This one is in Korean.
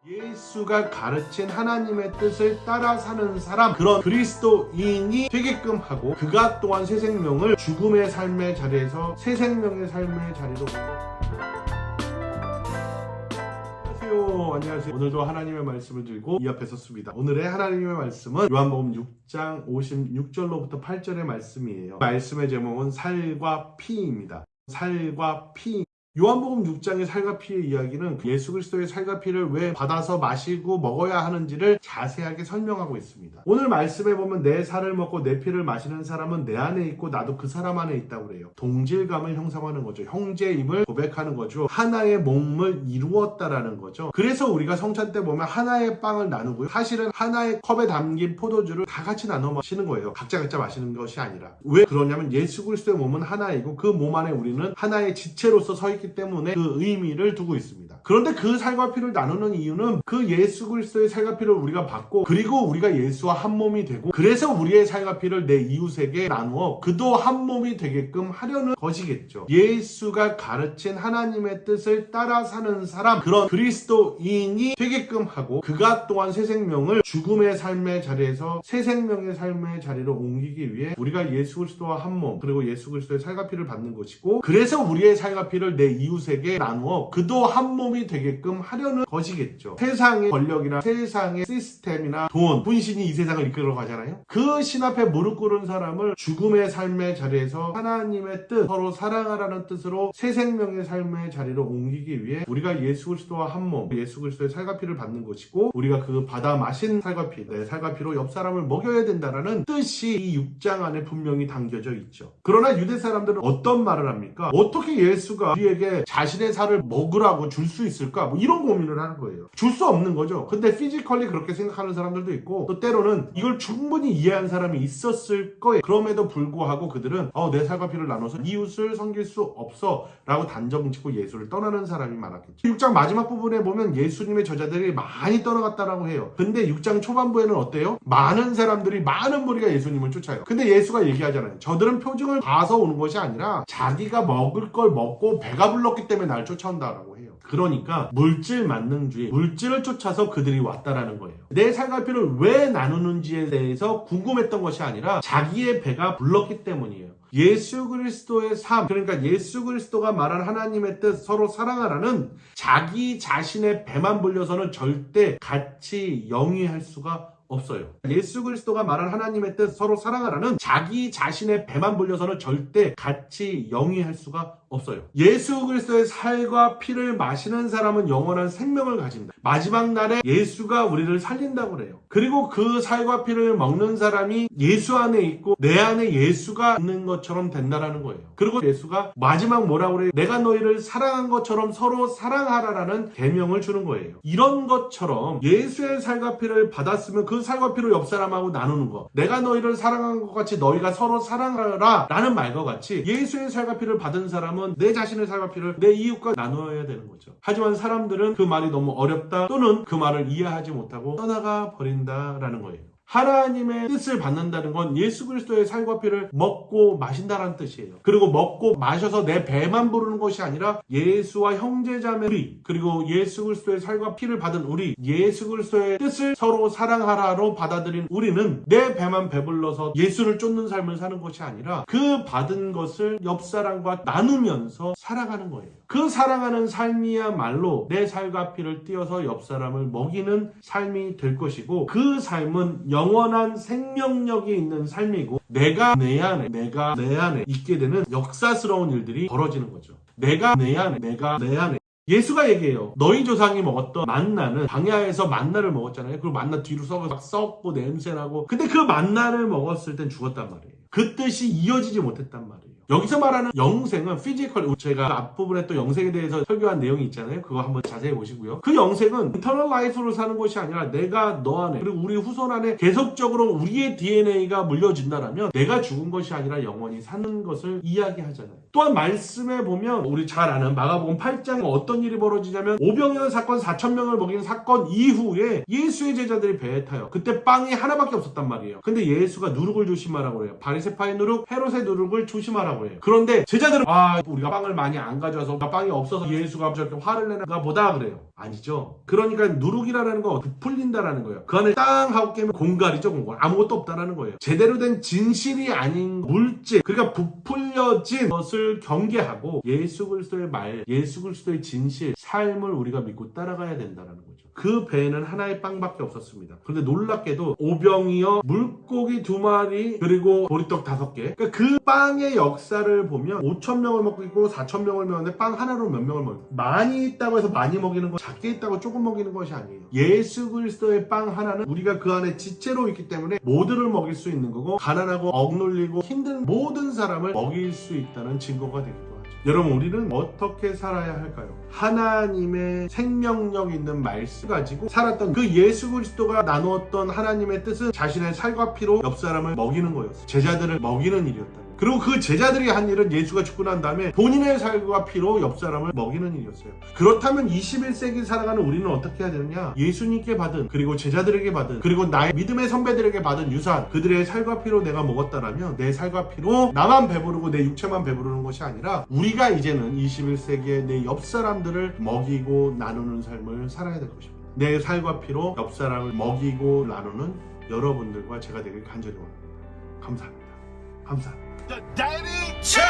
예수가 가르친 하나님의 뜻을 따라 사는 사람, 그런 그리스도인이 되게끔 하고, 그가 또한 새 생명을 죽음의 삶의 자리에서 새 생명의 삶의 자리로. 안녕하세요. 오늘도 하나님의 말씀을 들고 이 앞에 섰습니다. 오늘의 하나님의 말씀은 요한복음 6장 56절로부터 8절의 말씀이에요. 말씀의 제목은 살과 피입니다. 살과 피. 요한복음 6장의 살과 피의 이야기는 예수 그리스도의 살과 피를 왜 받아서 마시고 먹어야 하는지를 자세하게 설명하고 있습니다. 오늘 말씀에 보면 내 살을 먹고 내 피를 마시는 사람은 내 안에 있고 나도 그 사람 안에 있다고 그래요. 동질감을 형성하는 거죠. 형제임을 고백하는 거죠. 하나의 몸을 이루었다라는 거죠. 그래서 우리가 성찬 때 보면 하나의 빵을 나누고요. 사실은 하나의 컵에 담긴 포도주를 다 같이 나눠 마시는 거예요. 각자 마시는 것이 아니라. 왜 그러냐면 예수 그리스도의 몸은 하나이고 그 몸 안에 우리는 하나의 지체로서 서 있기 때문에 그 의미를 두고 있습니다. 그런데 그 살과 피를 나누는 이유는 그 예수 그리스도의 살과 피를 우리가 받고, 그리고 우리가 예수와 한 몸이 되고, 그래서 우리의 살과 피를 내 이웃에게 나누어 그도 한 몸이 되게끔 하려는 것이겠죠. 예수가 가르친 하나님의 뜻을 따라 사는 사람, 그런 그리스도인이 되게끔 하고, 그가 또한 새 생명을 죽음의 삶의 자리에서 새 생명의 삶의 자리로 옮기기 위해 우리가 예수 그리스도와 한 몸, 그리고 예수 그리스도의 살과 피를 받는 것이고, 그래서 우리의 살과 피를 내 이웃에게 나누어 그도 한 몸이 되게끔 하려는 것이겠죠. 세상의 권력이나 세상의 시스템이나 돈, 분신이 이 세상을 이끌어 가잖아요. 그 신 앞에 무릎 꿇은 사람을 죽음의 삶의 자리에서 하나님의 뜻, 서로 사랑하라는 뜻으로 새 생명의 삶의 자리로 옮기기 위해 우리가 예수 그리스도와 한 몸, 예수 그리스도의 살과 피를 받는 것이고, 우리가 그 받아 마신 살과 피, 내 살과 피로 옆 사람을 먹여야 된다라는 뜻이 이 6장 안에 분명히 담겨져 있죠. 그러나 유대 사람들은 어떤 말을 합니까? 어떻게 예수가 우리에게 자신의 살을 먹으라고 줄 수 있을까? 뭐 이런 고민을 하는 거예요. 줄 수 없는 거죠. 근데 피지컬리 그렇게 생각하는 사람들도 있고, 또 때로는 이걸 충분히 이해한 사람이 있었을 거예요. 그럼에도 불구하고 그들은 내 살과 피를 나눠서 이웃을 섬길 수 없어 라고 단정짓고 예수를 떠나는 사람이 많았겠죠. 6장 마지막 부분에 보면 예수님의 저자들이 많이 떠나갔다라고 해요. 근데 6장 초반부에는 어때요? 많은 사람들이, 많은 무리가 예수님을 쫓아요. 근데 예수가 얘기하잖아요. 저들은 표징을 봐서 오는 것이 아니라 자기가 먹을 걸 먹고 배가 불렀기 때문에 날 쫓아온다라고 해요. 그러니까 물질 만능주의, 물질을 쫓아서 그들이 왔다라는 거예요. 내 살과 피를 왜 나누는지에 대해서 궁금했던 것이 아니라 자기의 배가 불렀기 때문이에요. 예수 그리스도의 삶, 그러니까 예수 그리스도가 말한 하나님의 뜻, 서로 사랑하라는 자기 자신의 배만 불려서는 절대 같이 영위할 수가 없어요. 예수 그리스도가 말한 하나님의 뜻, 서로 사랑하라는 자기 자신의 배만 불려서는 절대 같이 영위할 수가 없어요. 예수 그리스도의 살과 피를 마시는 사람은 영원한 생명을 가진다. 마지막 날에 예수가 우리를 살린다고 그래요. 그리고 그 살과 피를 먹는 사람이 예수 안에 있고 내 안에 예수가 있는 것처럼 된다라는 거예요. 그리고 예수가 마지막 뭐라고 그래요? 내가 너희를 사랑한 것처럼 서로 사랑하라라는 계명을 주는 거예요. 이런 것처럼 예수의 살과 피를 받았으면 그 살과 피로 옆 사람하고 나누는 거, 내가 너희를 사랑한 것 같이 너희가 서로 사랑하라 라는 말과 같이 예수의 살과 피를 받은 사람은 내 자신의 살과 피를 내 이웃과 나누어야 되는 거죠. 하지만 사람들은 그 말이 너무 어렵다, 또는 그 말을 이해하지 못하고 떠나가 버린다라는 거예요. 하나님의 뜻을 받는다는 건 예수 그리스도의 살과 피를 먹고 마신다라는 뜻이에요. 그리고 먹고 마셔서 내 배만 부르는 것이 아니라 예수와 형제자매 우리, 그리고 예수 그리스도의 살과 피를 받은 우리, 예수 그리스도의 뜻을 서로 사랑하라로 받아들인 우리는 내 배만 배불러서 예수를 쫓는 삶을 사는 것이 아니라 그 받은 것을 옆 사람과 나누면서 살아가는 거예요. 그 사랑하는 삶이야말로 내 살과 피를 띄어서 옆 사람을 먹이는 삶이 될 것이고, 그 삶은 영원한 생명력이 있는 삶이고, 내가 내 안에 있게 되는 역사스러운 일들이 벌어지는 거죠. 내가 내 안에 예수가 얘기해요. 너희 조상이 먹었던 만나는 광야에서 만나를 먹었잖아요. 그리고 만나 뒤로 썩고 냄새나고, 근데 그 만나를 먹었을 땐 죽었단 말이에요. 그 뜻이 이어지지 못했단 말이에요. 여기서 말하는 영생은 피지컬, 제가 앞부분에 또 영생에 대해서 설교한 내용이 있잖아요. 그거 한번 자세히 보시고요. 그 영생은 인터널 라이프로 사는 것이 아니라 내가 너 안에, 그리고 우리 후손 안에 계속적으로 우리의 DNA가 물려진다라면 내가 죽은 것이 아니라 영원히 사는 것을 이야기하잖아요. 또한 말씀에 보면 우리 잘 아는 마가복음 8장에 어떤 일이 벌어지냐면, 오병이어 사건, 4,000명을 먹인 사건 이후에 예수의 제자들이 배에 타요. 그때 빵이 하나밖에 없었단 말이에요. 근데 예수가 누룩을 조심하라고 그래요. 바리새파의 누룩, 헤롯의 누룩을 조심하라고 먹자라고 해요. 그런데 제자들은 우리가 빵을 많이 안 가져와서 빵이 없어서 예수가 저렇게 화를 내는가 보다 그래요. 아니죠. 그러니까 누룩이라는 건 부풀린다라는 거예요. 그 안에 땅 하고 깨면 공갈이죠. 공갈. 아무것도 없다라는 거예요. 제대로 된 진실이 아닌 물질, 그러니까 부풀려진 것을 경계하고 예수 그리스도의 말, 예수 그리스도의 진실, 삶을 우리가 믿고 따라가야 된다는 거죠. 그 배에는 하나의 빵밖에 없었습니다. 그런데 놀랍게도 오병이어 물고기 2마리 그리고 보리떡 5개. 그러니까 그 빵의 역사를 보면 5,000명을 먹고 있고 4,000명을 먹는데 빵 하나로 몇 명을 먹어요. 많이 있다고 해서 많이 먹이는 거, 작게 있다고 조금 먹이는 것이 아니에요. 예수 그리스도의 빵 하나는 우리가 그 안에 지체로 있기 때문에 모두를 먹일 수 있는 거고, 가난하고 억눌리고 힘든 모든 사람을 먹일 수 있다는 증거가 되기도 합니다. 여러분, 우리는 어떻게 살아야 할까요? 하나님의 생명력 있는 말씀 가지고 살았던 그 예수 그리스도가 나누었던 하나님의 뜻은 자신의 살과 피로 옆 사람을 먹이는 거였어요. 제자들을 먹이는 일이었다. 그리고 그 제자들이 한 일은 예수가 죽고 난 다음에 본인의 살과 피로 옆 사람을 먹이는 일이었어요. 그렇다면 21세기 살아가는 우리는 어떻게 해야 되느냐? 예수님께 받은, 그리고 제자들에게 받은, 그리고 나의 믿음의 선배들에게 받은 유산, 그들의 살과 피로 내가 먹었다라면 내 살과 피로 나만 배부르고 내 육체만 배부르는 것이 아니라 우리가 이제는 21세기에 내 옆 사람들을 먹이고 나누는 삶을 살아야 될 것입니다. 내 살과 피로 옆 사람을 먹이고 나누는 여러분들과 제가 되길 간절히 원합니다. 감사합니다. 감사합니다. The Daily Chat.